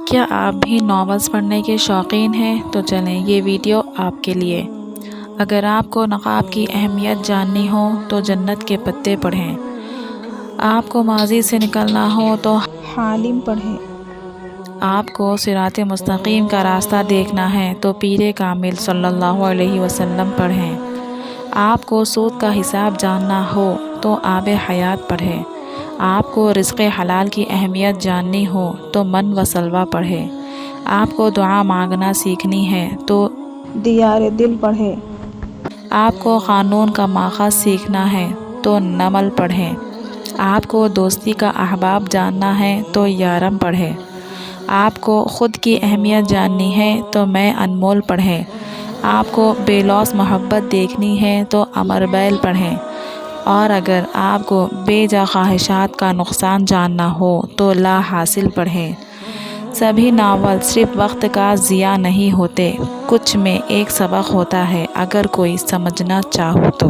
کیا آپ بھی ناولز پڑھنے کے شوقین ہیں؟ تو چلیں یہ ویڈیو آپ کے لیے۔ اگر آپ کو نقاب کی اہمیت جاننی ہو تو جنت کے پتے پڑھیں۔ آپ کو ماضی سے نکلنا ہو تو حالم پڑھیں۔ آپ کو صراط مستقیم کا راستہ دیکھنا ہے تو پیر کامل صلی اللہ علیہ وسلم پڑھیں۔ آپ کو سود کا حساب جاننا ہو تو آب حیات پڑھیں۔ آپ کو رزق حلال کی اہمیت جاننی ہو تو من و سلوہ پڑھیں۔ آپ کو دعا مانگنا سیکھنی ہے تو دیار دل پڑھیں۔ آپ کو قانون کا ماخذ سیکھنا ہے تو نمل پڑھیں۔ آپ کو دوستی کا احباب جاننا ہے تو یارم پڑھیں۔ آپ کو خود کی اہمیت جاننی ہے تو میں انمول پڑھیں۔ آپ کو بے لوث محبت دیکھنی ہے تو امر بیل پڑھیں۔ اور اگر آپ کو بے جا خواہشات کا نقصان جاننا ہو تو لا حاصل پڑھیں۔ سبھی ناول صرف وقت کا ضیاع نہیں ہوتے، کچھ میں ایک سبق ہوتا ہے اگر کوئی سمجھنا چاہو تو۔